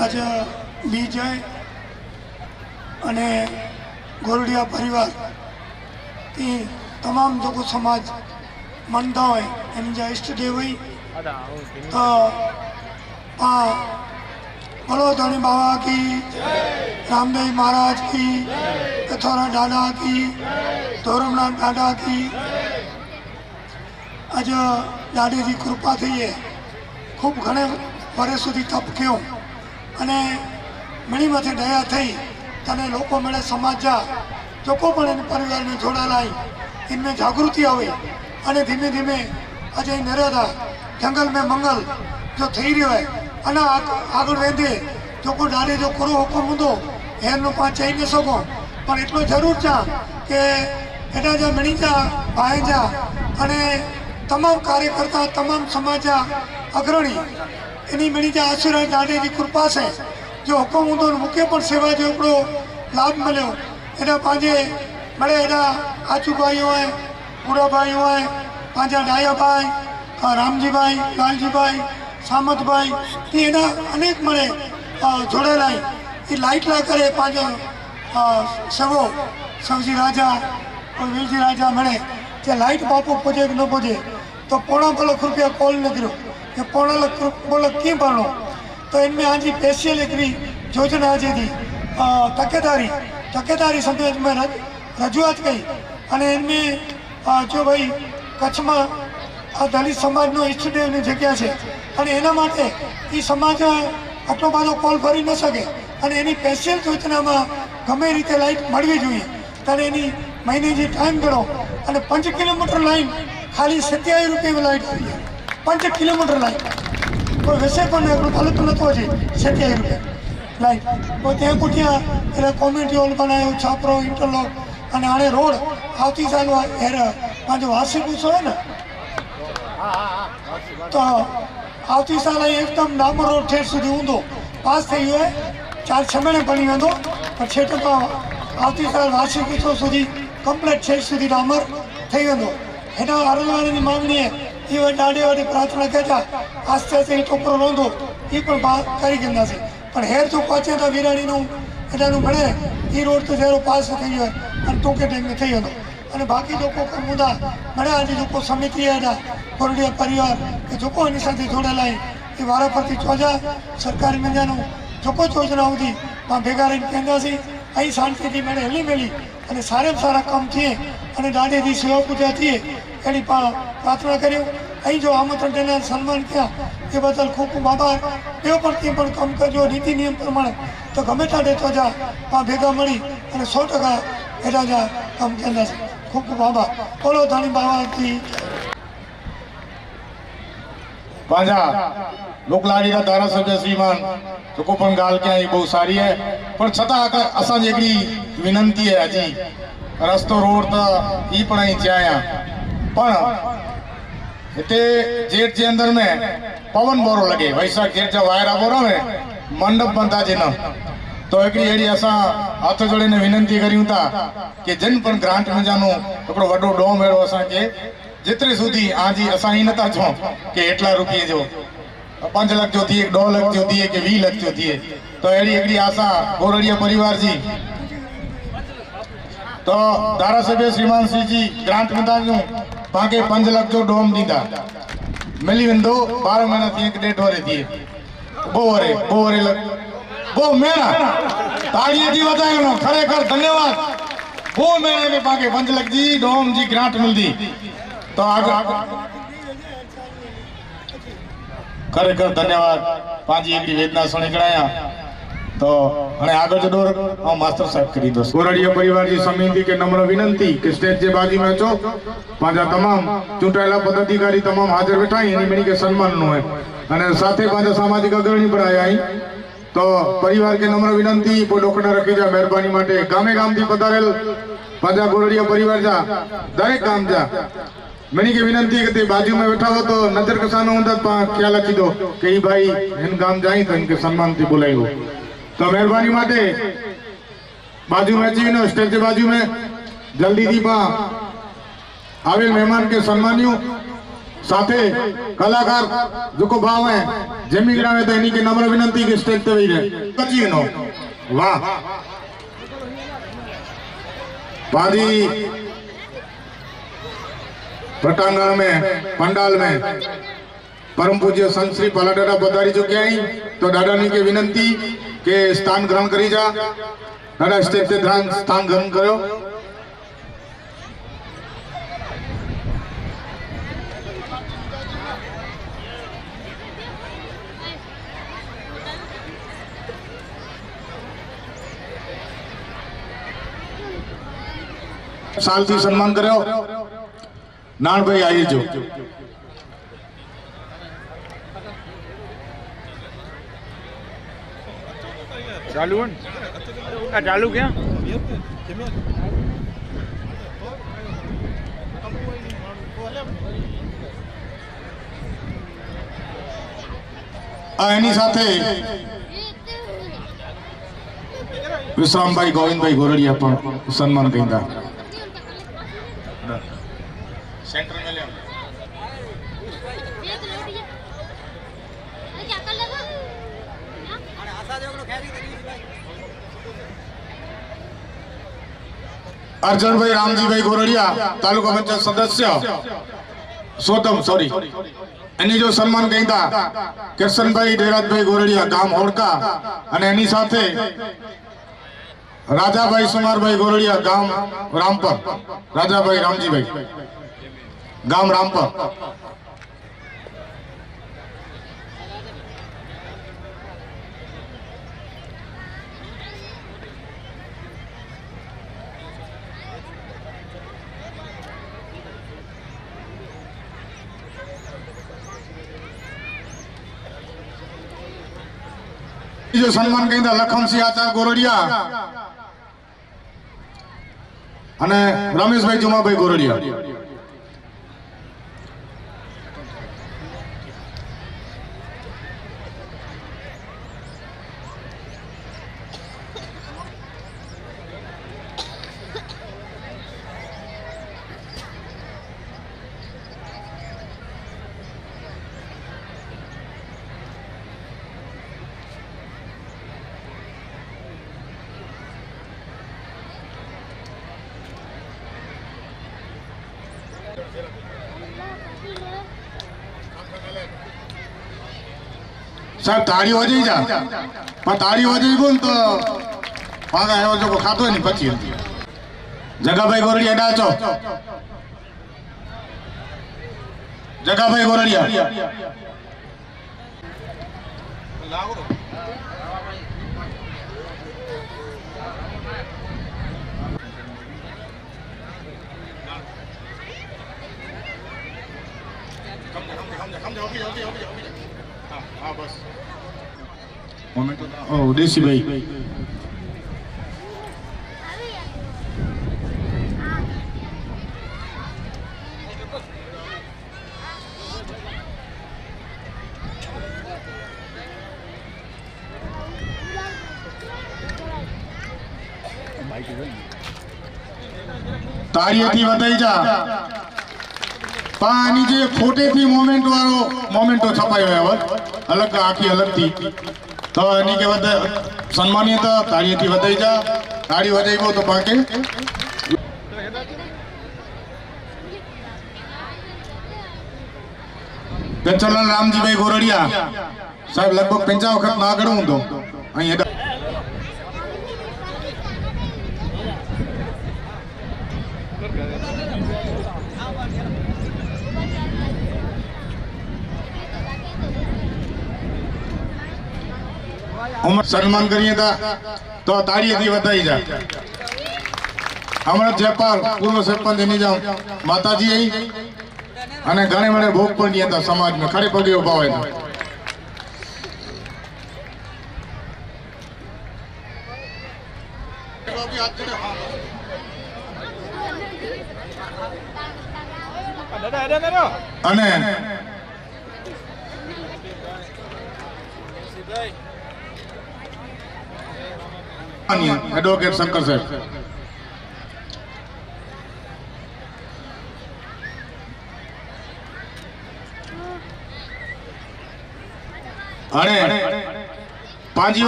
आज विजय अने गोरडिया परिवार की तमाम जो समाज मनता हो एनी इष्टदेव हुई तो बोलो धनी बाबा की, रामदेव महाराज की, कथोरा दादा की, धोरमनाथ दादा की। आज दादी की कृपा थी है, खूब घणे वर्ष सुधी तप क्यों अने मणी माथे दया थी तने लोको मेळे समाज जा जो को पण इन परिवार में जोड़ाला इनमें जागृति आवे अने धीमे धीमे आज नर्मदा जंगल में मंगल जो थी रह्यो है अने आगळ वेंदे जो को दादी जो करो हुकुम हुंदो एनो पा चई न सको पण एटलो जरूर चा के एटा जा मणी जा भाई जा अने तमाम कार्यकर्ता तमाम समाज जा अग्रणी एनी मणी जा आशीर्वाद दादी की कृपा से जो हुकुम होंगे मूंखे पण सेवा जो हिकिड़ो लाभ मिलो एना पांजे मळे एना आचू भाईओ है, बूढ़ा भाईओ है, पांजा डाया भाई, रामजी भाई, लालजी भाई, सामत भाई थी एना अनेक मळे जोड़ेला ये लाइट ला करे पांजो सवो सवजी राजा और वीरजी राजा मळे जे लाइट बापू पहुंचे कि न पहुंचे तो 1.5 लाख रुपया कॉल निकलो ये 1.5 लाख बोला की भरनो तो इनमें आज स्पेशल एक योजना आज थी तकेदारी समिति में रजूआत कई अने इनमें जो भाई कच्छ में दलित समाज इष्टदेव की जगह है अने एना माटे ई समाज आटलो बधो कॉल भरी न सके अने एनी स्पेशल योजना में गमे रीते लाइट मळवी जोईए त्यारे एनी महीने जी टाइम गणो अने 5 किलोमीटर लाइन खाली 27 रुपये में लाइट आई है 5 किलोमीटर लाइन कोई वैसे पण फलत नतो जे 27 रुपये लाइट तो त्या कुटिया एना कम्युनिटी हॉल बनायो छापरो इंटरलॉक अने आने रोड आवती साल एर पांजो वार्षिक उत्सव है ना तो आवती साल एकदम डामर रोड ठेठ सुधी ऊंधो पास थी गयो है 4-6 महीने बनी वेंदो पर छेट आवती साल वार्षिक उत्सव सुधी कम्प्लीट छेठ सुधी डामर थी वेंदो एना अरलवाणी मांगणी है ये डाढ़ी वाली प्रार्थना कहता आस्ते आस्ते छोकरो रोंदो ये पण करी कंदासीं पण हेर जो पहुंचे तो वीराणीનું એટાનું મળે એ રોડ તો જરો પાસ થઈ ગયો અને ટૂંકે ટાઈમે થઈ ગયો અને બાકી લોકો મુદ્દા મળે આજે લોકો સમિતિ એના કોરડિયા પરિવાર કે જો કોઈ એની સાથે જોડાયેલા એ વારા પરથી ચોજા સરકારી મજાનું જો કોઈ યોજના હોતી ભેગા રહીને કહેંદાસી અહીં શાંતિથી મળે હલી મેલી અને સારામાં સારા કામ થઈએ અને દાડેથી સેવા પૂજા થઈએ એની प्रार्थना करियो अहीं जो आमंत्रण देने सन्मान किया ये बदल खूब खूब आभार एवं परती पण कम करजो नीति नियम प्रमाणे तो गमे त्यारे तो जा भेगा मळी अने 100% एटा जा कम केंदा खूब खूब आभार बोलो धनी बाबा की पांजा लोकलाड़ी का धारासभ्य श्रीमान जो को पण गाल क्या ये बहुत सारी है पर छता असा जेकड़ी विनंती है अजी रस्तो रोड तो ई पण अहीं चाया पण इतने जेठ के अंदर में पवन बोरो लगे वैसा जेठ जा वायर बोरो में मंडप बनता जे न तो एक एड़ी असा हाथ जोड़े ने विनंती करियूं था कि जिन पण ग्रांट में जानो एकड़ो वडो डोम एड़ो असा के जितरे सुधी आजी असा ही नता छो कि एटला रुपये जो 5 लाख जो थी 2 लाख जो थी कि 20 लाख जो थी तो एड़ी एकड़ी आशा गोरडिया परिवार जी तो धारासभ्य श्रीमान सिंह जी ग्रांट में दाजू बाकी 5 लाख जो डोम दीदा मिली वेंदो 12 महीना थी 1.5 वरे थी बो वरे लग वो मेरा ताड़ियां जी वधायो नो खरेखर धन्यवाद वो महीने में बाकी 5 लाख जी डोम जी ग्रांट मिलदी तो आगे खरेखर धन्यवाद पांजी एकड़ी वेदना सुनी गणाया तो हने आगे जो डोर हम मास्टर साहब करी दो गोरडिया परिवार की समिति के नम्र विनंती कि स्टेज के बाजी में अचो पांजा तमाम चूंटायेला पदाधिकारी तमाम हाजर बैठा एनी मणी के सम्मान नो है अने साथे पांजा सामाजिक अग्रणी पण आया आई तो परिवार के नम्र विनंती पो लोकना रखी जा मेहरबानी माटे गामे गाम थी पधारेल पांजा गोरडिया परिवार जा दरेक गाम जा मनी की विनंती करते बाजू में बैठा हो तो नजर कसानो होता ख्याल अची दो कि भाई इन गाम जाई तो इनके सम्मान थी बुलायो तो मेहरबानी माटे बाजू में अची नो स्टेज के बाजू में जल्दी थी पा आवेल मेहमान के सम्मानियों साथे कलाकार जो को भाव है जमी गिरावे तो इन्हीं के नम्र विनंती के स्टेज पे वही रहे कची नो वाह पादी पटांगण में पंडाल में परम पूज्य संत श्री पाला दादा पधारी चुके हैं तो दादा नी के विनंती के स्थान ग्रहण करी जा दादा स्टेज पे स्थान ग्रहण करो साल थी सम्मान करो नान भाई आई जो चालू है चालू क्या एनी साथे विश्राम भाई गोविंद भाई गोरड़िया पर सम्मान कहींदा सेंटर में ले अर्जुन भाई रामजी भाई गोरड़िया तालुका पंचायत सदस्य सोतम सॉरी एनी जो सम्मान कहींदा किशन भाई देराज भाई गोरड़िया गाम होड़का अने एनी साथे राजा भाई सुमार भाई गोरड़िया गाम रामपर राजा भाई रामजी भाई गाम रामपर जो सम्मान कहींदा लखन सिंह आचार्य गोरड़िया अने रमेश भाई जुमा भाई गोरड़िया साहब ताड़ी हो जाई जा पर ताड़ी हो जाई बोल तो पागा है जो को खातो नहीं पची जगह भाई गोरड़िया डाचो जगह भाई गोरड़िया हाँ बस मोमेंट ओ देसी भाई तारीअ थी वधाई जा पानी जे फोटे थी मोमेंट वारो मोमेंटो छपायो है अलग आखी अलग थी तो इन्हीं के वध सम्मानित तारीअ थी वधाई जा ताड़ी वजाइबो तो पाके पेचरलाल रामजी भाई गोरड़िया साहब लगभग 50 वक्त ना गणो हुंदो अई एडा उमर सम्मान करिए था तो ताड़ी थी वधाई जा हमारा जयपाल पूर्व सरपंच नहीं जाऊं माताजी आई अने घणे मणे भोग पण दिया था समाज में खड़े पगे उभा हुए था अने एडवोकेट शंकर साहब અને પાંજી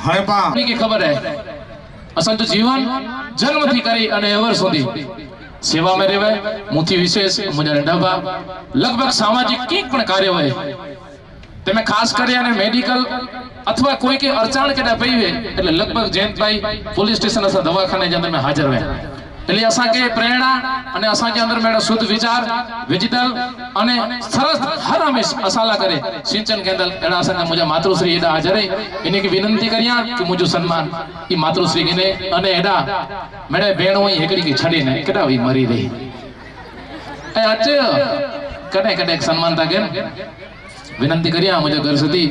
हणे पा की खबर है असन तो जीवन जन्म थी करी अने एवर सुधी सेवा में रेवे मुथी विशेष मुझे डबा लगभग सामाजिक कीक पण कार्य होय तेमे खास करे अने मेडिकल अथवा कोई के अड़चण के पई वे એટલે लगभग जयंतભાઈ पुलिस स्टेशन असा दवाखाने जे अंदर में हाजिर हुए એટલે असा के प्रेरणा अने असा के अंदर मेरा शुद्ध विचार विजिटल अने सरस हर हमेश असाला करे सिंचन केंद्र एड़ा असा के मुझे मातृश्री एड़ा हाजिर है इने की विनंती करिया कि मुझे सम्मान ई मातृश्री ने अने एड़ा मेरे बेण होई एकड़ी की छड़ी ने केड़ा होई मरी रही ए अच कने कने सम्मान था के विनंती करिया मुझे घर सदी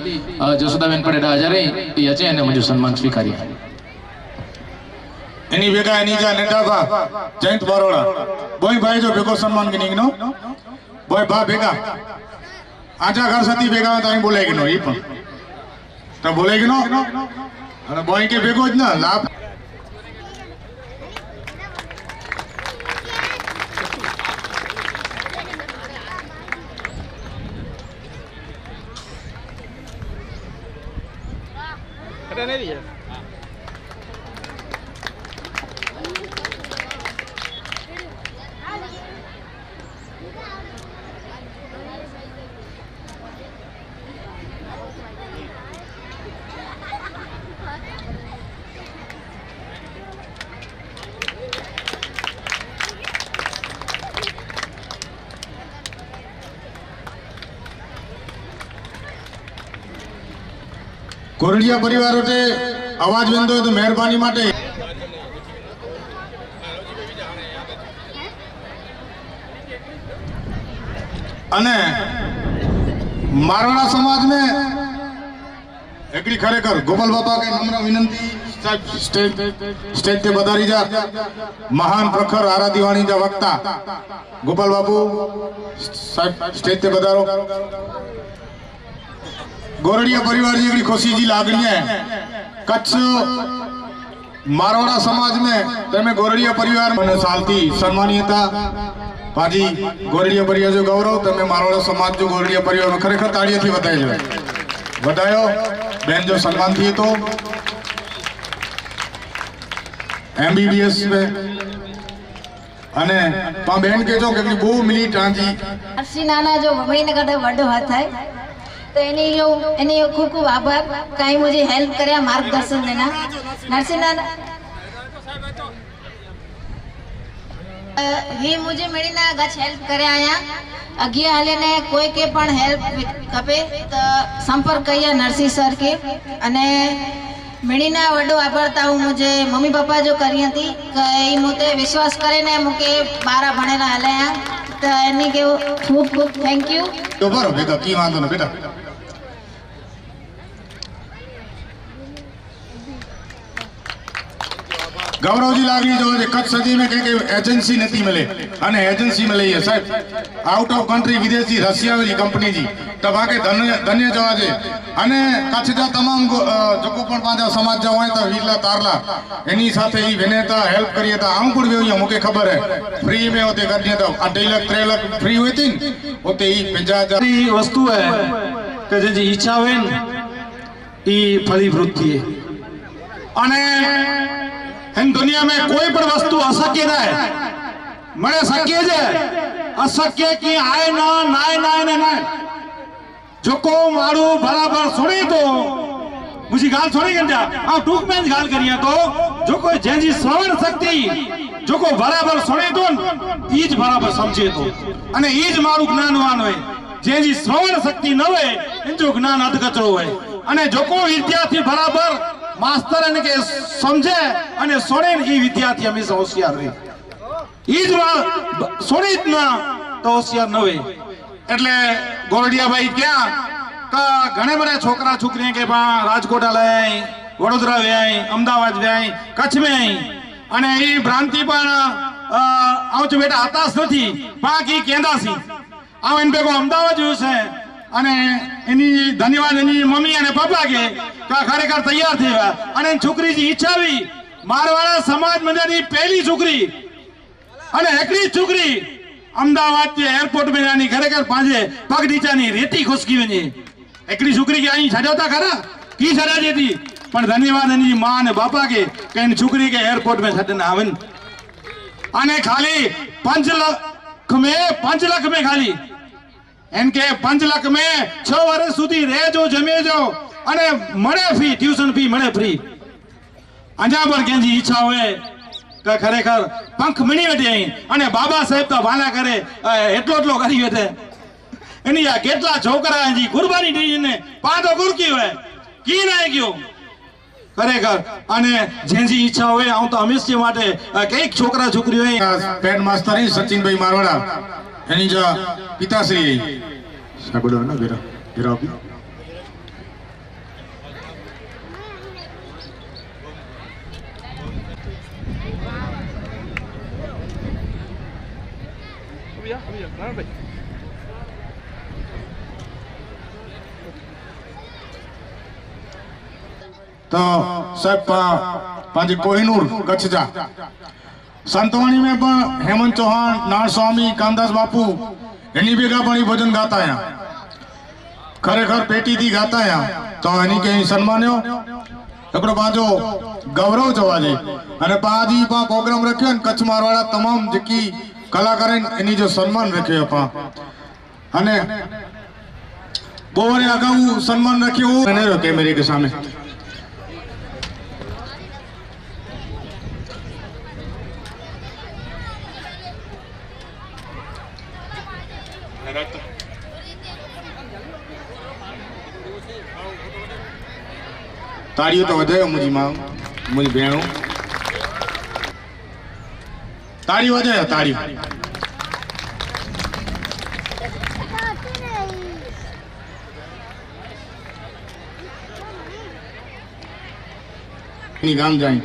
जसोदाबेन पड़ेड़ा हाजिर है ई अचे ने मुझे सम्मान स्वीकारिया एनी बेगा एनी जा नेटाबा जयंत बरोड़ा बोई भाई जो बेको सम्मान के नीनो बोई बा बेगा आजा घर सती बेगा ताई बोलेगी नो ई पण तो बोलेगी नो अरे बोई के बेगो ज ना लाभ अरे नहीं है कोरडिया परिवार होते आवाज बंदो तो मेहरबानी माटे अने मारवाड़ा समाज में एकड़ी खरेखर गोपाल बाबा के नम्र विनंती स्टेज ते बधारी जा महान प्रखर आराधीवाणी जा वक्ता गोपाल बाबू साहब स्टेज ते बधारो गोरडिया परिवार की एक खुशी जी लागणी है कच्छ मारवाड़ा समाज में तेमे गोरडिया परिवार में साल थी सम्मानित था पाजी गोरडिया परिवार जो गौरव तेमे मारवाड़ा समाज जो गोरडिया परिवार में खरेखर ताड़ियों थी बतायो बहन जो सम्मान थी तो MBBS में अने पा बहन के जो के बो मिली टांजी अर्शी नाना जो मम्मी ने कदे वडो हाथ है तो एनी खूब खूब आभार कहीं मुझे हेल्प करे मार्गदर्शन देना नरसिंह नाना ही मुझे मेरी ना गच हेल्प करे आया अगे हाले ने कोई के पण हेल्प खपे तो संपर्क करिया नरसिंह सर के अने मेरी ना वडो आभार था मुझे मम्मी पापा जो करी थी कई मुते विश्वास करे ने मुके 12 भणेला हाले तो एनी के खूब खूब थैंक यू तो बरो बेटा की वांदो न बेटा गौरव जी लागली जो कच्छ सदी में के एजेंसी नहीं मिले अने एजेंसी मिले है साहब आउट ऑफ कंट्री विदेशी रशिया वाली कंपनी जी तो बाके धन्य जवाजे अने कच्छ जा तमाम जको पण पांजा समाज जा होय तो वीरला तारला एनी साथे ही विनेता हेल्प करिए ता आऊं पण वेयो मुके खबर है फ्री में होते कर दिया तो 2 लाख 3 लाख फ्री हुई थी होते ही 50,000 वस्तु है के जे इच्छा होय ई फलीभूत थी अने इन दुनिया में कोई पण वस्तु अशक्य ना है मने शक्य जे अशक्य की आए ना नाय नाय ने नाय जो को मारू बराबर सुने तो मुझी गाल छोड़ी गंजा आ टूक में गाल करिया तो जो कोई जेजी श्रवण शक्ति जो को बराबर सुने तो ईज बराबर समझे तो अने ईज मारू ज्ञानवान होय जेजी श्रवण शक्ति न होय इन जो ज्ञान अधकचरो होय अने जो को विद्यार्थी बराबर मास्टर ने के समझे अने सोने ई विद्यार्थी हमेशा होशियार रहे ईज सोने इतना तो होशियार न होय એટલે ગોરડિયા ભાઈ ક્યાં કા ઘણે બધા છોકરા છોકરીઓ કે બા રાજકોટ આલે Vadodara Wei Ahmedabad Wei Kutch Wei અને ઈ ભ્રાંતિ પણ આઉચ બેટા હતાશ નથી બાકી કેંદાસી આવ એન ભેગો અમદાવાદ જોયું છે અને એની ધન્યવાદ એની મમ્મી અને પપ્પા કે ખરેખર તૈયાર થયા અને છોકરી જી ઈચ્છા આવી મારવાડા સમાજ મંડળની પહેલી છોકરી અને એકડી છોકરી અમદાવાદ જે એરપોર્ટ में આની ખરેખર પાંજે પગ નીચાની રેતી ખુશકી વञे એકડી છોકરી કે અહીં છાડ્યા ખરા કી છાડ્યા જેતી પણ ધન્યવાદ એની માં અને બાપા કે એની છોકરી કે એરપોર્ટ में છાડીને આવે અને ખાલી 5 લાખ में ખાલી એનકે 5 લાખ में 6 વર્ષ સુધી રહેજો જમેજો અને મળે ફી ટ્યુશન ફી મળે ફ્રી અંજા પર કેજી ઈચ્છા હોય કે ખરેખર પંખ મણી વેઠી અહીં અને બાબા સાહેબ તો ભાલા કરે એટલો કરી વેઠે એની આ કેટલા છોકરા હજી કુરબાની દઈને પાદો ગુરકી હોય કી ના ગયો ખરેખર અને જેજી ઈચ્છા હોય હું તો હંમેશા માટે કઈક છોકરા છોકરીઓ પેન માસ્ટર સચિનભાઈ મારવાડા એની જો પિતાશ્રી સાગડો ને ઘેરા तो साहब पांचे कोहिनूर कच्छ जा संतवाणी में पण हेमंत चौहान नार स्वामी कामदास बापू एनी भेगा पण भजन गाता है खरेखर पेटी थी गाता है तो एनी के सन्मान्यो एकड़ो पांचो गौरव जवाजे अने पाजी पा प्रोग्राम रख्यो कच्छ मारवाड़ा तमाम जेकी कलाकार एनी जो सम्मान रख्यो पा अने बोरे अगाऊ सम्मान रख्यो मैंने रखे मेरे के सामने ताड़ियों तो वजायो मुझी मां मुझी भेणो ताड़ी वजायो ताड़ी नी गाम जाई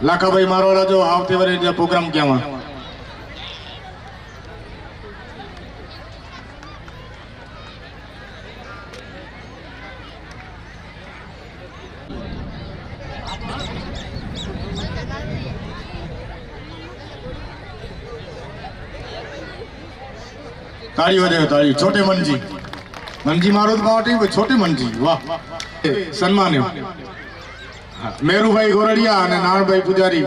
लाखा भाई मारवाड़ा जो आवते वरे जो प्रोग्राम किया वहां ताड़ी हो जाए ताड़ी छोटे मनजी मारो तो बावटी छोटे मनजी वाह सम्मान मेरू भाई गोरड़िया અને નાણ ભાઈ પૂજારી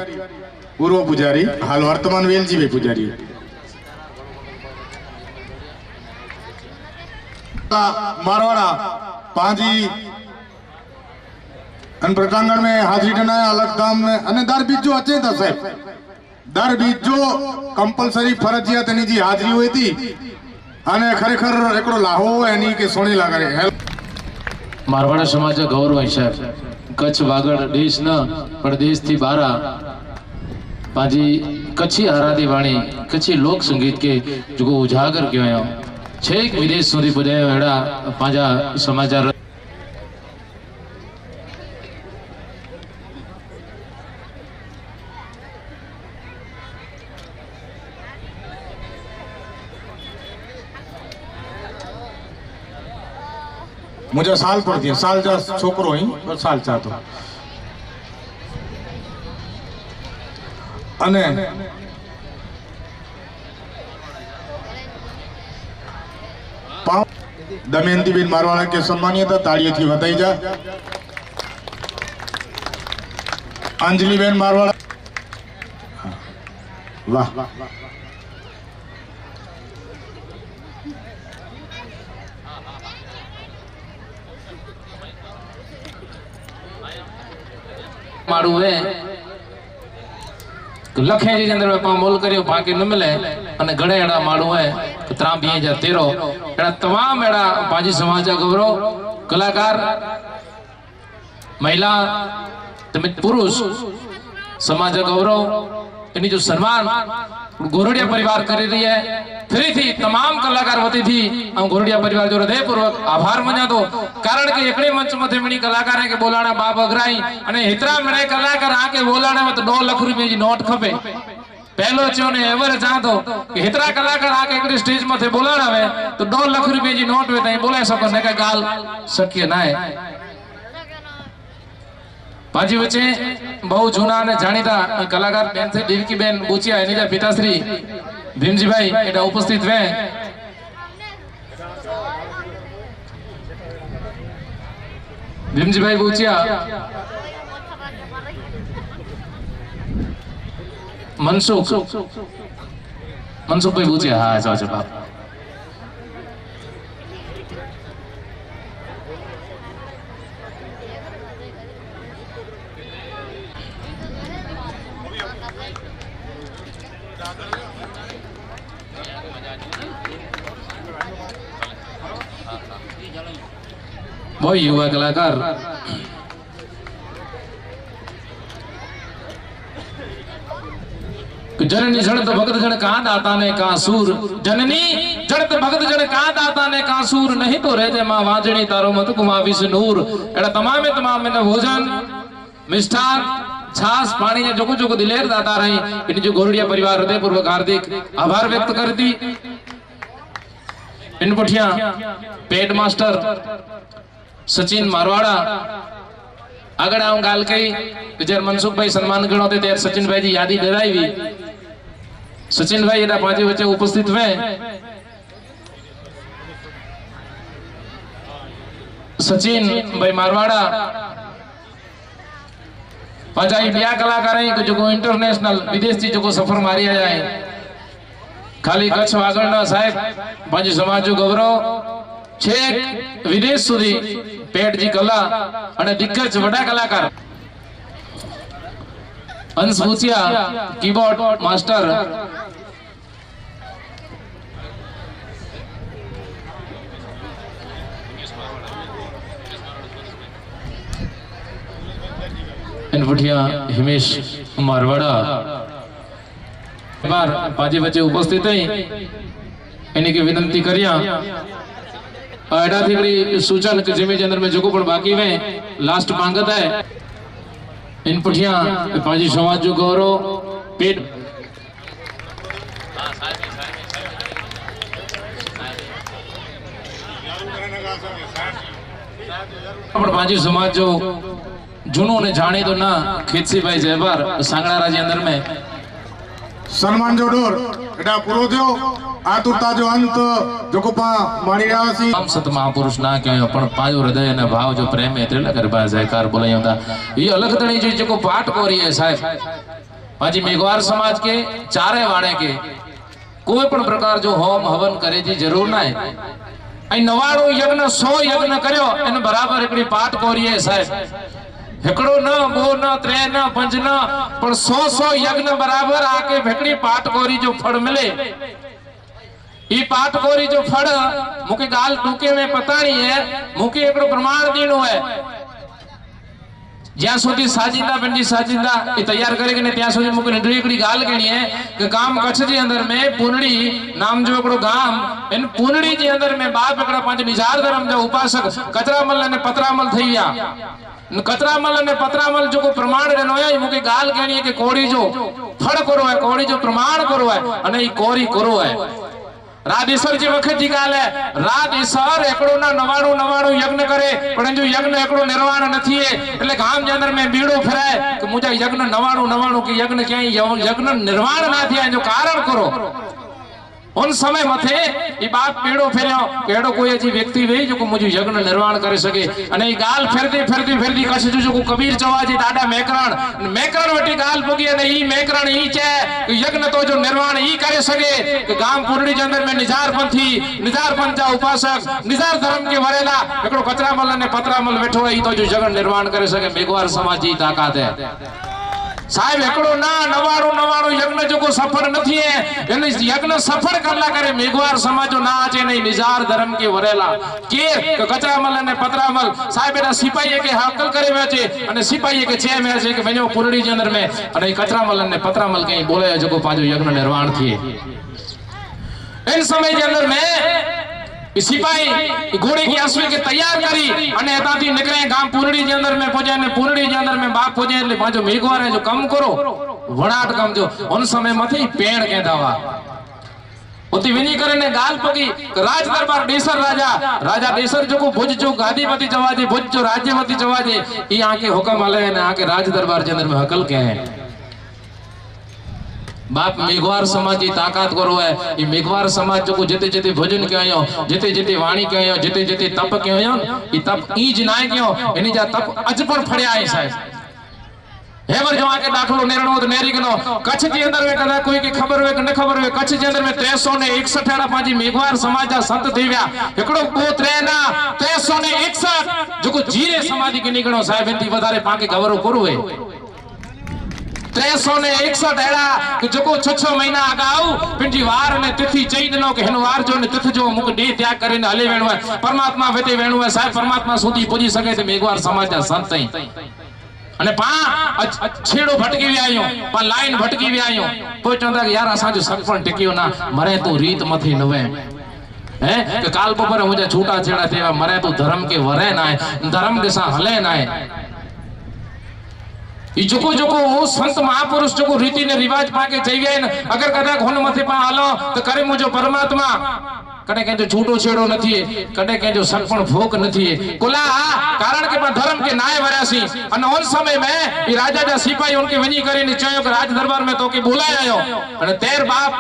પૂર્વ પૂજારી હાલ વર્તમાન વેલજી ભાઈ પૂજારી मारवाड़ा पांजी अन प्रटांगण में हाजरी डनाया अलग दाम में अने दर बीज जो अचे था साहब दर बीज जो कंपलसरी फरजियात एनी जी हाजरी हुई थी अने खरेखर एकड़ो लाहो एनी के सोनी लागे मारवाड़ा समाज गौरव है साहब कच्छ वागड़ देश न पर देश थी बारा पाजी कच्छी आराधी वाणी कच्छी लोक संगीत के जो उजागर कयो छेक विदेश सुधी पुजायो एड़ा पांजा समाचार मुझे साल पड़ती है साल जा छोकरो ही पर साल चाहतो अने दमयंती बेन मारवाड़ा के सम्मानित ताड़ियों थी बताई जा अंजलि बेन मारवाड़ा वाह मारू है लखे जी अंदर में पा मोल करियो बाकी न मिले अने घणे एड़ा मारू है 2013 एड़ा तमाम एड़ा पाजी समाज गौरव कलाकार महिला तमित पुरुष समाज गौरव इनी जो सम्मान गोरडिया परिवार करी रही है फ्री थी तमाम कलाकार होती थी हम गोरडिया परिवार जो हृदयपूर्वक आभार मना दो कारण के एकड़े मंच मथे मणी कलाकार है के बोलाना बाप अगराई अने हितरा मणे कलाकार आके बोलाने में तो 2 लाख रुपया जी नोट खपे पहलो चो ने एवर चाहतो कि हितरा कलाकार आके एकड़े स्टेज मथे बोलाना है तो 2 लाख रुपया जी नोट वे तई बोलाय सको ने के गाल शक्य ना है पाजी वच्चे बहु जूना ने जाणीता कलाकार बेन से देवकी बेन बूचिया एनी जा पिताश्री भीमजी भाई एटा उपस्थित वे भीमजी भाई बूचिया मनसुख भाई बूचिया हाँ अच्छा बाप बहुत युवा कलाकार जननी जड़त भगत जन कहाँ दाता ने कहाँ सूर जननी जड़त भगत जन कहाँ दाता ने कहाँ सूर नहीं तो रहते माँ वाजनी तारो मत कुमा विष्णुर एड़ा तमामे तमाम ने भोजन मिष्ठान छास पानी जो कुछ दिलेर दाता रही इन जो गोरडिया परिवार हृदय पूर्वक हार्दिक आभार व्यक्त करती इन पठिया पेड मास्टर सचिन मारवाड़ा अगर आऊं गाल कही जर मनसुख भाई सम्मान गणो थे त्यार सचिन भाई जी यादी डराई सचिन भाई एना पांचे वच्चे उपस्थित हुए सचिन भाई मारवाड़ा पांचाई बिया कलाकार है जो इंटरनेशनल विदेश थी जो सफर मारी आया है खाली कच्छ वागड़ना साहेब पांच समाज जो गौरव छेक विदेश सुधी पेट जी कला અને દિગ્ગજ વડા કલાકાર અંશ ભૂચિયા કીબોર્ડ માસ્ટર इनपुटिया हिमेश मारवाड़ा बार पाजी बच्चे उपस्थित है इन्हीं की विनती करिया एडा थी सूचन के जिम्मे अंदर में जो पण बाकी में लास्ट मांगत है इन पुठिया पाजी समाज जो गौरव पेट पाजी समाज जो जूनू ने जाने तो ना खेतसी भाई जयबार सांगड़ा राज्य अंदर में सन्मान जो डोर एटा पूरो थयो आतुरता जो अंत जो को पा माणी रहा सी हम सत महापुरुष ना कयो पण पायो हृदय ने भाव जो प्रेम है तेला गरबा जयकार बोलायोदा ये अलग तणी जो को पाठ कोरी है साहब पाजी मेघवार समाज के चारे वाणे के कोई पण प्रकार जो होम हवन करे जी जरूर ना है आई 99 यज्ञ 100 यज्ञ कर्यो एने बराबर एकड़ी पाठ कोरी है साहब हेकड़ो न बो न त्रे न पंज न पर 100 यज्ञ बराबर आके भेकड़ी पाठ कोरी जो फड़ मिले ई पाठ कोरी जो फड़ मुके गाल टूके में पता नहीं है मुके एकड़ो प्रमाण दीनो है ज्यां सुधी साजिंदा बंदी साजिंदा ये तैयार करेगे ने त्यां सुधी मुके नडरी एकड़ी गाल कहनी है कि गाम कच्छ जे अंदर में पूनड़ी नाम जो एकड़ो गाम इन पूनड़ी जे अंदर में बाप एकड़ा पांच निजार धर्म जो उपासक कचरामल ने पतरामल थई गया कतरामल ने पतरामल जो को प्रमाण देनो है मुके गाल कहनी है कि कोड़ी जो फड़ करो है कोड़ी जो प्रमाण करो है अने ई कोरी करो है राधेश्वर जी वखत जी गाल है राधेश्वर एकड़ो ना 99 यज्ञ करे पण जो यज्ञ एकड़ो निर्वाण नथी है એટલે ગામ જે અંદર में बीड़ो फिराय कि मुजा यज्ञ 99 की यज्ञ क्या यज्ञ निर्वाण ना थिया जो कारण करो उन समय मथे ई बात पेड़ो फेर्यो केड़ो कोई जी व्यक्ति वे जो को मुझे यज्ञ निर्माण करे सके अने ई गाल फेरती कछ जो को कबीर चवाजी दादा मेकरण वटी गाल पोगी अने ई मेकरण ई छे कि यज्ञ तो जो निर्माण ई करे सके कि गाम पुरड़ी के अंदर में निजार पंथ जा उपासक निजार धर्म के वरेला एकड़ो कचरामल ने पतरामल बैठो है ई तो जो यज्ञ निर्माण करे सके मेघवार समाज जी ताकत है साहेब एकड़ो ना 99 यज्ञ जो को सफर नहीं है यानी यज्ञ सफर करला करे मेघवार समाज जो ना आचे नहीं निजार धर्म के वरेला के कचरामल ने पतरामल साहेब एना सिपाही के हाकल करे वेचे अने सिपाही के छे में है कि मेनो पुरड़ी के अंदर में अने कचरामल ने पतरामल के बोले जो को पांचो यज्ञ निर्माण थिए इन समय के अंदर में सिपाही घोड़े की अश्व के तैयार करी अने एताथी निकले गाम पूरड़ी के अंदर में पहुंचे ने पूरड़ी के अंदर में बाप पहुंचे એટલે પાછો મેઘવાર है जो कम करो वड़ाट कम जो उन समय मथे पेड़ के दवा उते वञी करे ने ॻाल्हि पकी राज दरबार डेसर राजा डेसर जो भुज जो गादीपति चवाजे भुज जो राज्यपति चवाजे ई आके हुक्म हले ने आके राज दरबार जे अंदर में हकल के बाप मेघवार समाज की ताकत करो है। ये मेघवार समाज जो जिते जिते भजन कयो जिते जिते वाणी कयो जिते जिते तप कयो ये तप ई जनाए कयो इनी जा तप अज पर फड़या है साहब। हेवर जो आके दाखलो नेरणो तो नेरी कनो कच्छ के अंदर में कदा कोई की खबर वे न खबर वे कच्छ के अंदर में 361 एड़ा पाजी मेघवार समाज जा संत थी व्या एकड़ो को त्रेना 361 जो को जीरे समाज के निकणो साहब इनती वधारे पाके गवरो करू है 361 एड़ा कि जो को 6 महीना अगाऊ पिंडी वार ने तिथि चई दिनो के हिन वार जो ने तिथ जो मुक दे त्याग करे ने हले वेणो है परमात्मा वेते वेणो है साहब परमात्मा सुधी पुजी सके ते मेघवार समाज जा संत ही अने पा छेड़ो भटकी वी आयो पा लाइन भटकी वी आयो कोई चंदा यार असा जो सखपण टिकियो ना मरे तो रीत मथी नवे है कि काल पर मुझे छूटा छेड़ा थे मरे तो धर्म के वरे ना है धर्म के सा हले ना है ई जोको जोको वो संत महापुरुष जोको रीति ने रिवाज पाके चाहिए अगर कदा घोन मथे पा हलो तो करे मुझो परमात्मा कदे के जो छूटो छेड़ो नथी कदे के जो सखपण भोक नथी कुला कारण के धर्म के नाय वरासी अने उन समय में ई राजा जा सिपाही उनके वनी કરીને चयो के राज दरबार में तो के बुलाया आयो अने तेर बाप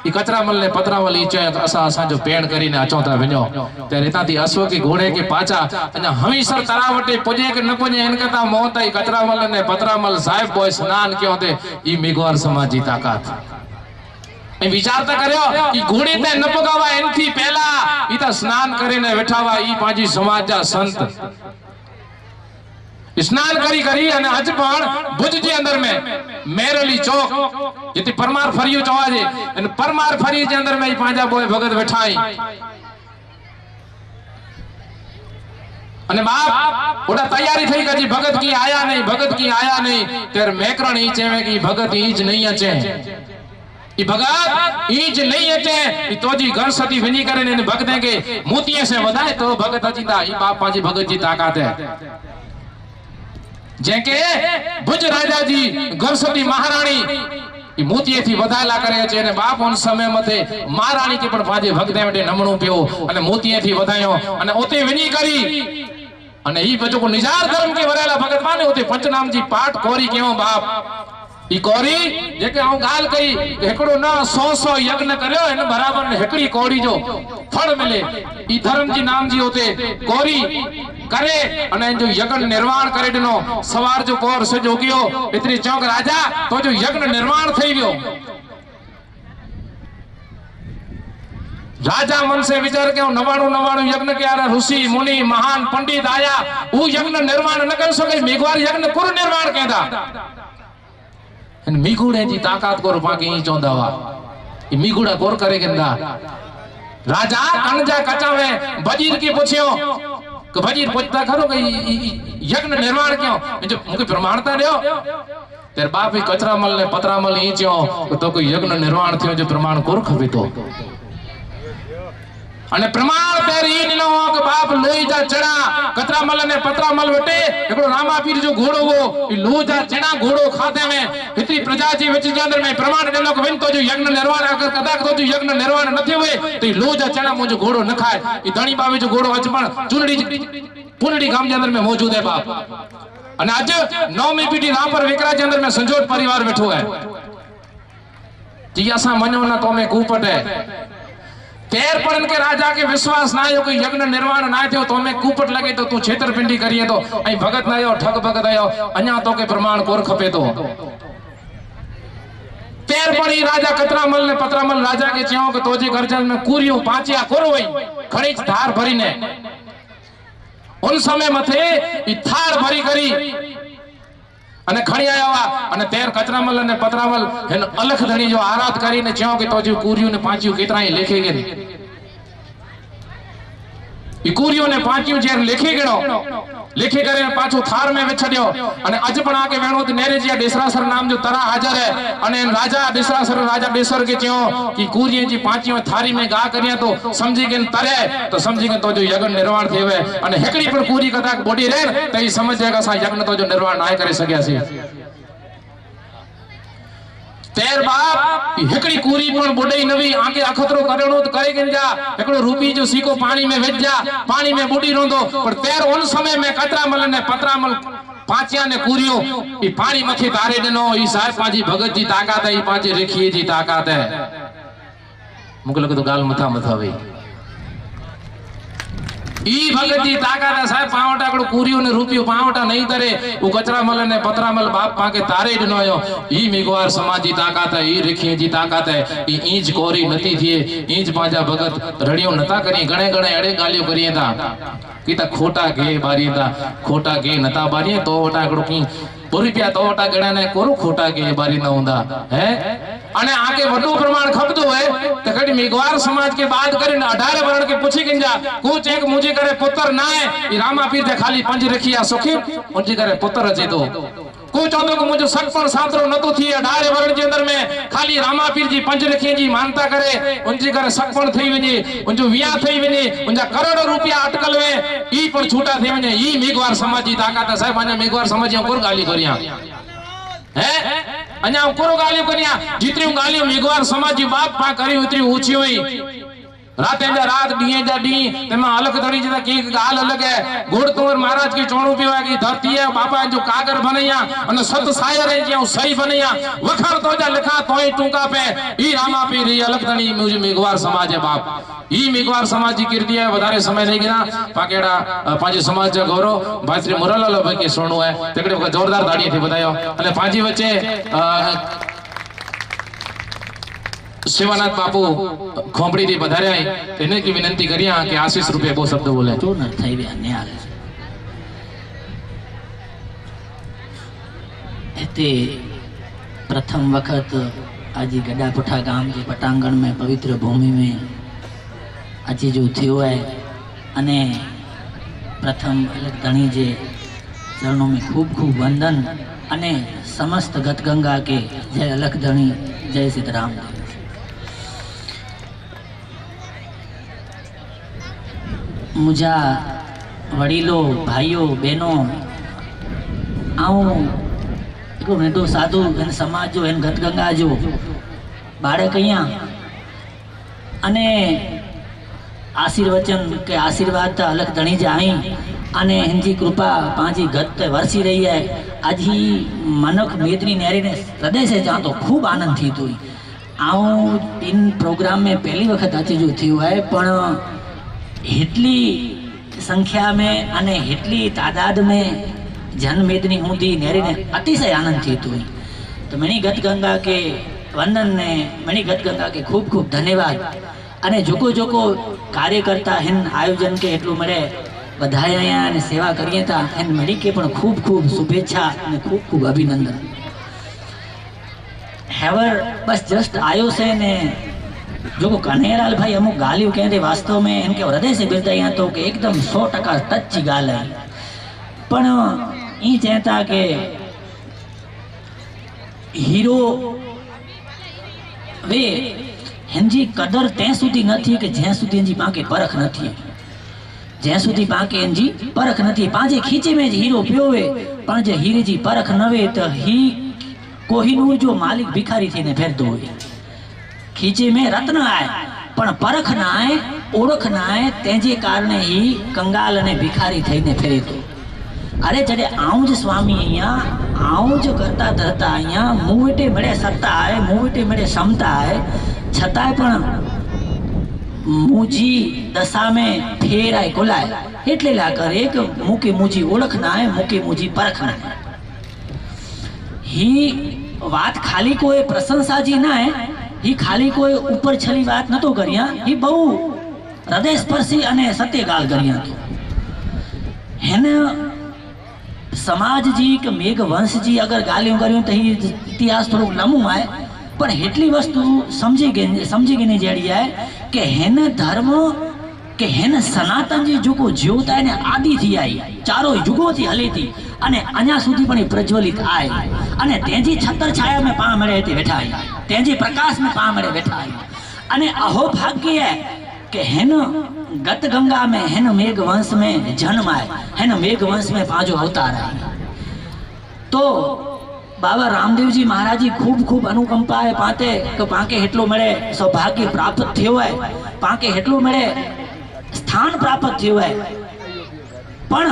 ई कचरामल ने पतरामल ई चयो असा जो पेण કરીને अचो ता वणो ते रेताती अश्व के घोड़े के पाचा अने हमीसर तरावटे पुजे के न पुजे इन कथा मौत ई कचरामल ने पतरामल साहेब बोय स्नान क्यों ते ई मेघवार समाज की ताकत ए विचारता करयो कि घोड़े ते न पगावा इनथी पहला ई ता स्नान करीने बैठावा ई पाजी समाज जा संत स्नान करी करी अने अज पण भुज जे अंदर में मेरली चौक जिते परमार फरियो चवाजे अने परमार फरी जे अंदर में ई पाजा बोय भगत बैठाई अने बाप ओडा तैयारी थई गजी भगत की आया नहीं तेर मेकरण ई चेवे की भगत ईज नहीं अचे ई भगत ईज नहीं अचे ई तोजी घर सती वनी करे ने भगते के मोतिये से वधाए तो भगत अचीता ई बाप पाजी भगत जी ताकत है जेके भुज राजा जी घर सती महारानी ई मोतिये थी वधायला करे छे ने बाप उन समय मथे महारानी के पण पाजे भगते वटे नमणो पियो अने मोतिये थी वधायो अने ओते वनी करी अने ई बचो को निजार धर्म के वरेला भगत माने ओते पंचनाम जी पाठ कोरी क्यों बाप ई कोरी जेके आ गाल कई एकड़ो ना 100 यज्ञ करयो इन बराबर ने एकड़ी कोड़ी जो फल मिले ई धर्म जी नाम जी होते कोरी करे अने जो यज्ञ निर्माण करे दिनो सवार जो कोर से जोगियो इतनी चौक राजा तो जो यज्ञ निर्माण थई गयो राजा मन से विचार के 99 यज्ञ के आरा ऋषि मुनि महान पंडित आया वो यज्ञ निर्माण न कर सके मेघवार यज्ञ कुर निर्माण केदा मीगुड़े जी ताकत को पाके ही चोंदा वा ई मीगुड़ा कोर करे केंदा राजा कनजा कचावे वजीर की पूछियो कि वजीर पूछता खरो कि यज्ञ निर्माण क्यों जो मुके प्रमाणता देओ तेरे बाप ही कचरामल ने पतरामल ही चो तो कोई यज्ञ निर्माण थियो जो प्रमाण कोर खबे तो अने प्रमाण तेरी नीनो के बाप लोई जा चढ़ा कतरामल ने पतरामल वटे एकड़ो रामापीर जो घोड़ो वो लो जा चढ़ा घोड़ो खाते में इतनी प्रजा जी विच जे अंदर में प्रमाण देनो के विन तो जो यज्ञ निर्माण अगर कदा तो जो यज्ञ निर्माण न थे हुए तो लो जा चढ़ा मुझे घोड़ो न खाए ई धणी बावी जो घोड़ो अज पण चुनड़ी पुनड़ी गाम जे अंदर में मौजूद है बाप अने आज नौमी पीढ़ी राम पर विकरा जे अंदर में संजोट परिवार बैठो है जी असा मनो ना तो में कूपट है तेर पण के राजा के विश्वास ना आयो कोई यज्ञ निर्माण ना थियो तो में कूपट लगे तो तू छेतरपिंडी करिए तो आई भगत ना आयो ठग भगत आयो अन्या तो के प्रमाण कोर खपे तो तेर पण राजा कतरामल ने पतरामल राजा के चयो के तोजे गरजल में कुरियो पांचिया कोरो होई खणीच धार भरीने उन समय मथे ई थार भरी करी अने खणी आया वा अने तेर कचरामल ने पतरामल हेन अलख धणी जो आराध करीने चयो के तो जो कुरियो ने पांचियो केतराई लेखे गे ई कुरियो ने पांचियो जे लेखे गेणो लेखे करे पाछो थार में विछड्यो अने अज पण आके वेणो तो नेरेजिया डेसरासर नाम जो तरा हाजर है अने राजा डेसर के चयो कि कुरियो जी पांचियो थारी में गा करिया तो समझी के तरे तो समझी के तो जो यज्ञ निर्माण थेवे अने हेकड़ी पण पूरी कथा बोडी रे तो ई समझ जाएगा सा यज्ञ तो जो निर्माण ना करे सके सी तेर बाप हिकड़ी कूरी पण बुडई नवी आके अखतरो करेणो तो करे गंजा एकड़ो रूपी जो सीको पानी में वेज जा पानी में बुडी रोंदो पर तेर उन समय में कतरामल ने पतरामल पांचिया ने कूरियो ई पानी मथे तारे देनो ई साहेब पाजी भगत जी ताकत है ई पाजी रेखी जी ताकत है मुके लगे तो गाल मथा मथा वे ई भगत जी ताकत है साहेब पावटा कड़ो कूरियो ने रूपियो पावटा नहीं तरे वो कचरामल ने पतरामल बाप पाके तारे दिनो यो ई मेघवार समाज जी ताकत है ई रेखी जी ताकत है ई इंज कोरी नती थिए इंज पाजा भगत रड़ियो नता करी गणे गणे अड़े गालियो करिए ता कीता खोटा के बारी ता खोटा के नता बारी तो ओटा कड़ो की रुपया तो ओटा गणा ने कोरो खोटा के बारी न हुंदा है अने आगे वडो प्रमाण खपदो है त कडी मेघवार समाज के बात करे 18 वरण के पूछी गंजा कुछ एक मुझे करे पुत्र ना है ई रामा पीर ते खाली पंज रखिया सुखी मुझे करे पुत्र अचे तो को चौदो को मुझे सटपण सातरो नतो थी 18 वरण के अंदर में खाली रामा पीर जी पंज रखिए जी मानता करे उनजे करे सटपण थई वने उनजो विया थई वने उनजा करोड़ों रुपया अटकल वे ई पण छूटा थई वने ई मेघवार समाज जी ताकत है साहब अने मेघवार समाज कोर गाली करिया है अन्या कोरो गालियो करिया जितरी गालियो मेघवार समाज जी बाप पा करी उतरी ऊंची हुई राते जा रात दिए जा दी तेमा अलग धड़ी जदा की गाल अलग है घोड़तोर महाराज की चोणू पीवा की धरती है बापा जो कागर बनैया अने सत सायर है जो सही बनैया वखर तो जा लिखा तोय टूका पे ई रामा पीर ई अलग धड़ी मुझे मेघवार समाज है बाप ई मेघवार समाज की कीर्ति है વધારે समय नहीं गिना पाकेड़ा पांजी समाज का गौरव भाई श्री मुरलाल भाई के सोणू है तकड़े जोरदार ताड़ी थी बतायो अने पांजी वच्चे शिवानाथ बापू खोपड़ी थी पधारे इन्हें की विनंती करिया कि आशीष रुपये वो शब्द बोले तो न થઈ રહ્યા ન્યાલ एते प्रथम वक्त आज गडापुठा गाम के पटांगण में पवित्र भूमि में आज जो थियो है अने प्रथम अलग धणी जे चरणों में खूब खूब वंदन अने समस्त गतगंगा के जय अलग धणी जय सीताराम मुझा वडीलो भाइयों बहनों आऊं एको नंढो साधु इन समाज जो इन गतगंगा जो बाळक अहियां अने आशीर्वचन के आशीर्वाद त अलग धणी जा आहीं अने हिनजी कृपा पांजी गत ते वरसी रही है आज ही मनक मेदनी नेरी ने हृदय से जां तो खूब आनंद थी तो आऊं इन प्रोग्राम में पहली वक्त अचे जो थियो है पण हेटली संख्या में अने हेटली तादाद में जन मेदनी हूंदी नेरी ने अतिशय आनंद थी तो मणि गतगंगा के वंदन ने मणि गतगंगा के खूब खूब धन्यवाद अने जोको जोको कार्यकर्ता हिन आयोजन के एटलू मरे बधाया अने सेवा करिए था हिन मणि के पण खूब खूब शुभेच्छा अने खूब खूब अभिनंदन हैवर बस जस्ट आयो से ने जो को कन्हैयालाल भाई अमुक गालियों कहते वास्तव में इनके हृदय से बिरदाया तो कि एकदम 100% टच गाल है पण ई कहता के हीरो वे हिंजी कदर तै सुधी नथी कि जै सुधी हिंजी पाके परख नथी जै सुधी पाके हिंजी परख नथी पांजे खीचे में हीरो पियो वे पण जे हीरे जी परख नवे तो ही कोहिनूर जो मालिक भिखारी थी ने फेरतो होय खीचे में रत्न आए पण परख ना आए ओळख ना आए तेजे कारणे ही कंगाल अने भिखारी थईने फेरे तो अरे जडे आऊं ज स्वामी अहिया आऊं ज करता धरता अहिया मुवेटे मळे सत्ता आए मुवेटे मळे क्षमता आए छताय पण मुजी दशा में फेर आए कोलाय एटले ला करे के मुके मुजी ओळख ना आए मुके मुजी परख ना आए ही बात खाली कोई प्रशंसा जी ना है ही खाली कोई ऊपर छली बात न तो करिया ही बहु हृदय स्पर्शी अने सत्य गाल करिया तो हेन समाज जी के मेघ वंश जी अगर गालियों करियो तो ही इतिहास थोड़ो लमू है पर हेटली वस्तु समझी गई जड़ी है कि हेन धर्म के हेन सनातन जी जो ज्योत है ने आदि थी आई चारों युगों थी हली थी अने अञा सुधी पण प्रज्वलित आए अने तेजी छतर छाया में पा मळे ते बैठा आई तेजी प्रकाश में पा मळे बैठा आई अने अहो भाग्य है कि हेन गत गंगा में हेन मेघ वंश में जन्म आए हेन मेघ वंश में पांचो अवतार आए तो बाबा रामदेव जी महाराज जी खूब खूब अनुकंपा है पाते कि पाके हेटलो मिले सौभाग्य प्राप्त थयो है, पाके हेटलो मिले स्थान प्राप्त थयो है। पण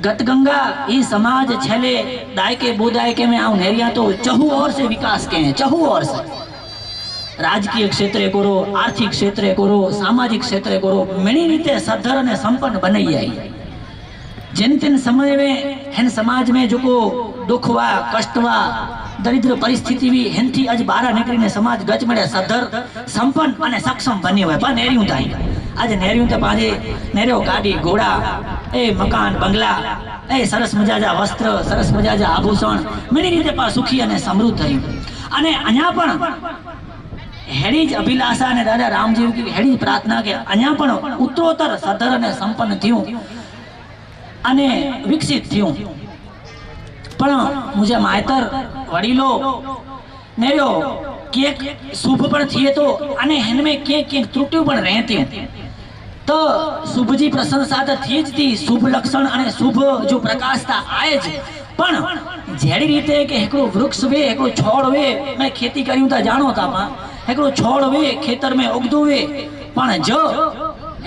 गतगंगा ये समाज छेले दायके बोदायके में आऊं नेरिया तो चहु और से विकास के हैं, चहु और से राजकीय क्षेत्र करो, आर्थिक क्षेत्र करो, सामाजिक क्षेत्र करो, मणी रीते सद्धर ने संपन्न बनाई आई। जिन तिन समय में हेन समाज में जो को दुख वा कष्ट वा दरिद्र परिस्थिति भी हेनथी आज बारा निकली ने समाज गच मळे सद्धर संपन्न अने सक्षम बन्यो है। पर नेरियूं थाई आज नेरियूं तो पाजे नेरियो गाड़ी घोड़ा ए मकान बंगला ए सरस मजाजा वस्त्र सरस मजाजा आभूषण मणी रीते पर सुखी अने समृद्ध थई। अने अञा पण हेड़ी ज अभिलाषा ने दादा रामजी की हेड़ी प्रार्थना के अञा पण उत्तरोत्तर सद्धर अने संपन्न थयुं अने विकसित थयुं। पण मुझे मायतर वडीलो नेरो केक शुभ पण थिए तो अने हेनमे केक केक त्रुटियों पण रहती तो शुभ जी प्रशंसा तो थी ज थी, शुभ लक्षण अने शुभ जो प्रकाशता आए ज। पण जेड़ी रीते के एकड़ो वृक्ष वे एकड़ो छोड़ वे मैं खेती करियूं ता जानो ता पा एकड़ो छोड़ वे खेतर में उगदो वे पण जो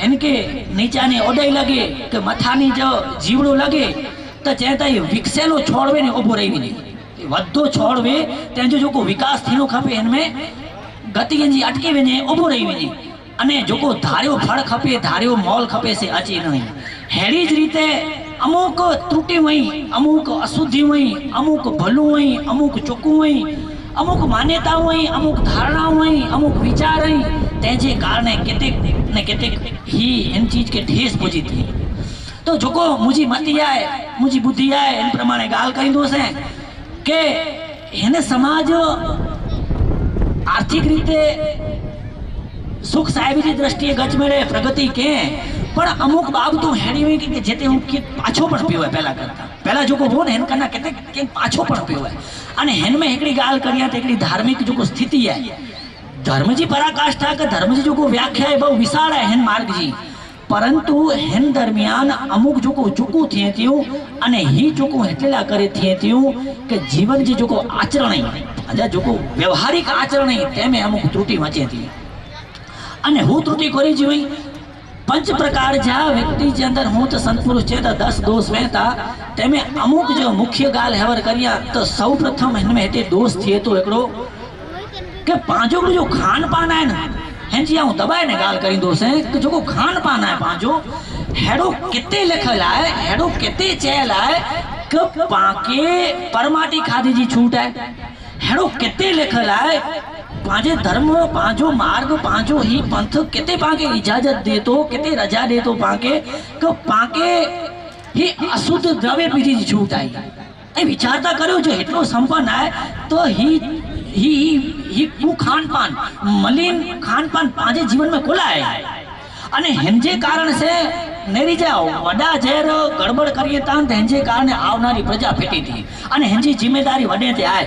इनके नीचा ने ओडाई लगे कि मथानी जो जीवड़ो लगे तो चेता ये विकसेलो छोड़वे ने उभो रही नहीं वद्धो छोड़वे तेंजो जो को विकास थीनो खपे इनमें गति जी अटकी वने उभो रही वने अने जो को धार्यो फळ खपे धार्यो मोल खपे से अची नहीं। हेड़ी ज रीते अमुक त्रुटि वही अमुक अशुद्धि वही अमुक भलू वही अमुक चोकू वही अमुक मान्यता वही अमुक धारणा वही अमुक विचार वही तेजे कारणे केतेक ने केतेक ही इन चीज के ठेस पहुंची थी। तो जो को मुझी मति आए मुझी बुद्धि आए इन प्रमाणे गाल करी दो से के हेने समाज आर्थिक रीते सुख साहेबी की दृष्टिए गच मेळे प्रगति के पण अमुक बाबतो हेडी हुई के जेते हूं के पाछो पण पीयो है पहला करता पहला जो को हो ने हेन कना केते के पाछो पण पीयो है अने हेन में एकड़ी गाल करिया ते एकड़ी धार्मिक जो को स्थिति है धर्म जी पराकाष्ठा के धर्म जी जो को व्याख्या है बहु विशाल है हेन मार्ग जी परंतु हेन दरमियान अमुक जो को चूकू थिए थियो अने ही जो को हेटला करे थिए थियो के जीवन जी जो को आचरण है अजा जो को व्यवहारिक आचरण है तेमे अमुक त्रुटि मचे थी अने हूँ त्रुटि करी जी पंच प्रकार जा व्यक्ति जे अंदर हूँ तो संतपुरुष छे तो 10 दोष वेता तेमे अमुक जो मुख्य गाल हेवर करिया तो सौ प्रथम इनमें हेटे दोष थिए तो एकड़ो के पांचो जो खान पान है ना हेंजी हूँ दबाए ने गाल करी दोष है कि जो को खान पान है पांचो हेडो किते लिखल है हेडो किते चेल है कि पाके परमाटी खादी जी छूट है हेडो किते लिखल है पांचे धर्म पांचो मार्ग पांचो ही पंथ किते पाके इजाजत दे तो किते रजा दे तो पाके को पाके ही अशुद्ध द्रव्य पीधी जी छूट आई ए विचारता करो जो इतनो संपन्न है तो ही कु खान पान मलिन खान पान पांचे जीवन में खुला है अने हेंजे कारण से नेरी जाओ वडा जेर गड़बड़ करिए तान हेंजे कारण आवनारी प्रजा फेटी थी अने हेंजी जिम्मेदारी वडे ते आए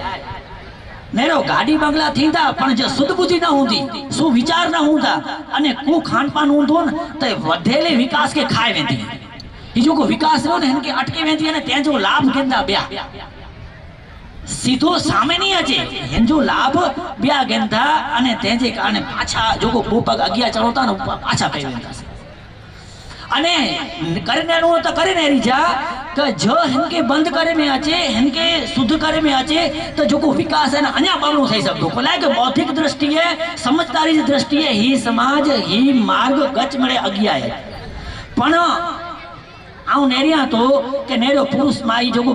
नेरो गाड़ी बंगला थी था पण जो शुद्ध बुद्धि न होती सु विचार न होता अने कु खान पान होतो न ते वधेले विकास के खाए वेंदी ई जो को विकास रो ने इनके अटके वेंदी अने ते जो लाभ गेंदा ब्या सीधो सामे नहीं अचे हेन जो लाभ ब्या गेंदा अने ते जे कारणे पाछा जो को पोपग अगिया चढ़ोता न पाछा पई वेंदा अने करने नो तो करे ने रिजा तो जो इनके बंद करे में आचे इनके शुद्ध करे में आचे तो जो को विकास है ना अन्या बमणो થઈ શકતો ભલે કે બૌદ્ધિક દ્રષ્ટિએ સમજદારી ની દ્રષ્ટિએ ही समाज ही मार्ग गच મળે અગિયા है पण आउ नेरिया तो के नेरो पुरुष माई जो को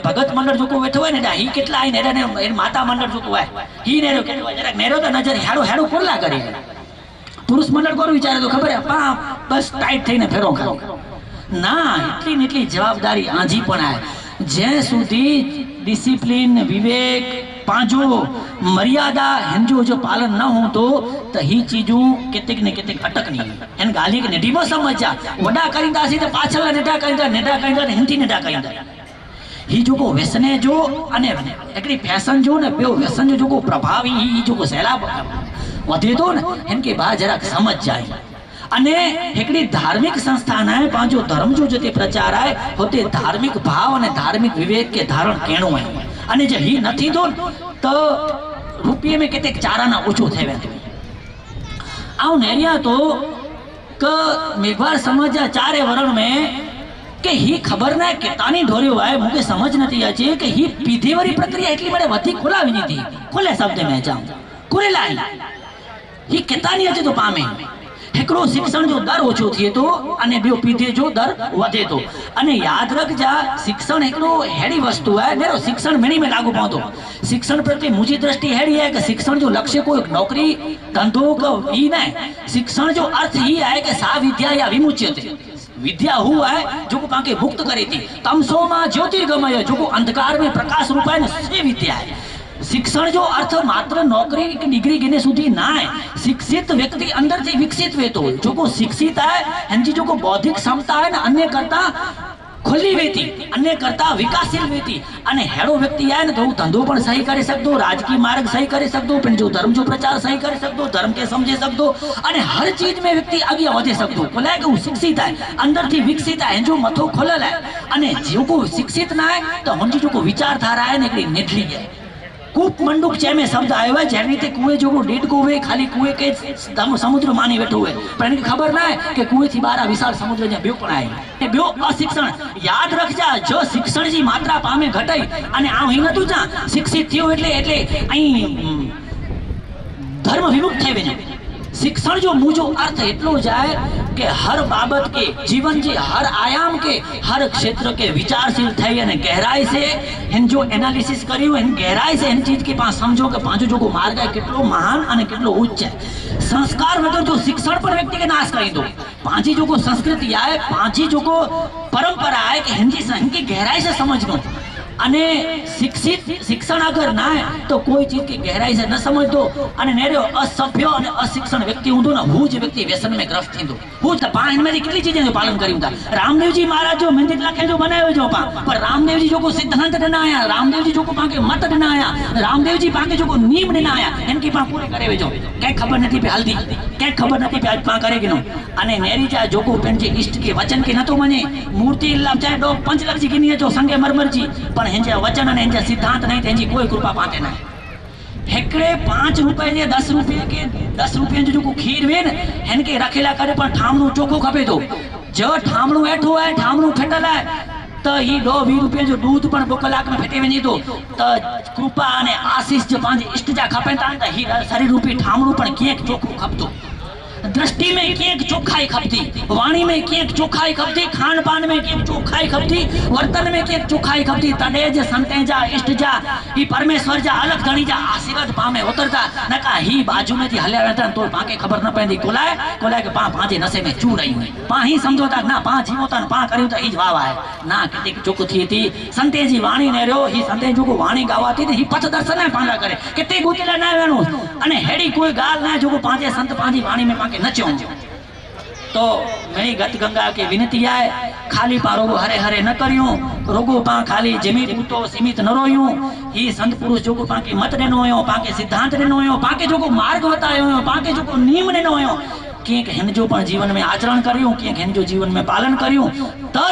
भगत मंडल जो को बैठो है ने ही केटला आई नेरा ने माता मंडल जो को है ही नेरो केटलो जरा नेरो तो नजर हेडो हेडो कोरला करे पुरुष मंडल को विचारे तो खबर है पा बस टाइट थईने फेरो खाली ना इतनी जवाबदारी आजी पण है जे सुधी डिसिप्लिन विवेक पांचो मर्यादा हेंजो जो पालन न हो तो ही चीजों केतेक ने केतेक अटकनी एन गाली के नेडी में समझा वडा करिंदा सी तो पाछला नेडा करिंदा हिंदी नेडा करिंदा ही जो को व्यसने जो अने एकड़ी फैशन जो ने बेओ व्यसन जो को प्रभावी ही जो को सैलाब वधे तो न इनके बाद जरा समझ जाए अने हिकिड़ी धार्मिक संस्थान है पांचो धर्म जो जते प्रचार है होते धार्मिक भाव अने धार्मिक विवेक के धारण केणो है अने जे ही नथी दो तो रुपये में केतेक चाराना ओछो थई वेंदो आउ नेरिया तो क मेघवार समाज चारे वरण में के ही खबर ना केतानी ढोर्यो है मुके समझ नथी आचे के ही पीधेवरी प्रक्रिया એટલી મને વધી ખોલાવી નથી ખોલે શબ્દ में जाऊं कुरेलाई ही केतानी अचे तो पामे हिकड़ो शिक्षण जो दर ओछो थिए तो अने बियो पीधे जो दर वधे तो अने याद रखजा शिक्षण हिकड़ो हेड़ी वस्तु है नेरो शिक्षण मेणी में लागू पवंदो शिक्षण प्रति मुझी दृष्टि हेड़ी है कि शिक्षण जो लक्ष्य कोई नौकरी धंधो को ई न शिक्षण जो अर्थ ही है कि सा विद्या या विमुच्यते विद्या हुआ है जो को पाके मुक्त करी थी तमसो मा ज्योतिर्गमय जो को अंधकार में प्रकाश रूप है से विद्या है शिक्षण जो अर्थ मात्र नौकरी की डिग्री गिने सुधी ना है शिक्षित व्यक्ति अंदर से विकसित वे तो जो को शिक्षित है हंजी जो को बौद्धिक क्षमता है ना अन्य करता खुली वेती अन्य करता विकासशील वेती अने हेड़ो व्यक्ति है ना तो धंधो पण सही करे सकदो राजकीय मार्ग सही करे सकदो पण जो धर्म जो प्रचार सही करे सकदो धर्म के समझे सकदो अने हर चीज में व्यक्ति आगे वधे सकदो बोले कि वो शिक्षित है अंदर थी विकसित है जो मथो खोलल है अने जो को शिक्षित ना है तो हंजी जो को विचारधारा है ने एकड़ी नेठली है कूप मंडूक चे में शब्द आयो है जे रीते कुएं जो डेढ़ कुएं खाली कुएं के समुद्र मानी बैठो है पर इनके खबर ना है कि कुएं थी 12 विशाल समुद्र जे ब्यो पण आए ए ब्यो अशिक्षण याद रखजा जो शिक्षण जी मात्रा पामे घटाई अने आ ही नतु जा शिक्षित थयो એટલે અહીં धर्म विमुक्त थे वेने शिक्षण जो मुझो अर्थ एटलो जाए कि हर बाबत के जीवन के हर आयाम के हर क्षेत्र के विचारशील थई अने गहराई से इन जो एनालिसिस कर्યું इन गहराई से इन चीज के पास समझो कि पांचो जो को मार्ग है केटलो महान अने केटलो उच्च है संस्कार वगैरह जो शिक्षण पर व्यक्ति के नाश करी दो पांची जो को संस्कृति है पांची जो को परंपरा है कि इनकी गहराई से समझनो अने शिक्षित शिक्षण अगर ना है तो कोई चीज की गहराई से न समझ दो अने नेरो असभ्य अने अशिक्षण व्यक्ति हुंदो ना हुज व्यक्ति व्यसन में ग्रस्त थींदो हुज त पाण में कितली चीजें जो पालन कर्યું था रामदेव जी महाराज जो मेहनत लखे जो बनायो जो पर रामदेव जी जो को सिद्धांत न आया रामदेव जी जो को पाके मत न आया रामदेव जी पाके जो को नियम न आया इनकी पा पूरे करे वेजो के खबर नहीं पे हल्दी के खबर नहीं पे आज पा करे कि नो अने नेरी चा जो को पेन जे इष्ट के वचन के न तो मने मूर्ति लाभ चाहे दो 5 लाख जी की नहीं जो संगे मरमर जी पण हेंजा वचन अने हेंजा सिद्धांत नहीं तेंजी कोई कृपा पाते ना हेकड़े 5 रुपए ने 10 रुपए जो को खीर वे न हेनके रखेला करे पण ठामणो चोखो खपे तो जो ठामणो एठो है ठामणो फेटल है तो ही 2-20 रुपया जो दूध पण 2 कलाक में फेटे वनी तो कृपा अने आशीष जो पांच इष्ट जा खपे ता ही शरीर रूपी ठामणो पण केक चोखो खपतो दृष्टि में केक चोखाई खपती वाणी में केक चोखाई खपती खान पान में केक चोखाई खपती वर्तन में केक चोखाई खपती तडे जे संते जा इष्ट जा ई परमेश्वर जा अलग धणी जा आशीर्वाद पामे उतरता नका ही बाजू में थी हल्या रहता तो पाके खबर न पेंदी कोलाए के पा पाजे नसे में चू रही है पा ही समझोता ना पा जीवोता पा कर्યું तो ई ज वावा है ना केक चोख थी थी संते जी वाणी ने रयो ही संते जो को वाणी गावाती ही पथ दर्शन है पाला करे केते गुतेला ना वेणो अने हेडी कोई गाल ना जो को पाजे संत पाजी वाणी में पाके नचो तो मेरी गत गंगा के विनती है खाली पा रोगो हरे हरे न करियो रोगो पा खाली जमी पूतो सीमित न रोयो ही संत पुरुष जो को पाके मत देनो होयो पाके सिद्धांत देनो होयो पाके जो को मार्ग बतायो होयो पाके जो को नियम देनो होयो केक हिन जो पण जीवन में आचरण कर्યું केक हिन जो जीवन में पालन कर्યું त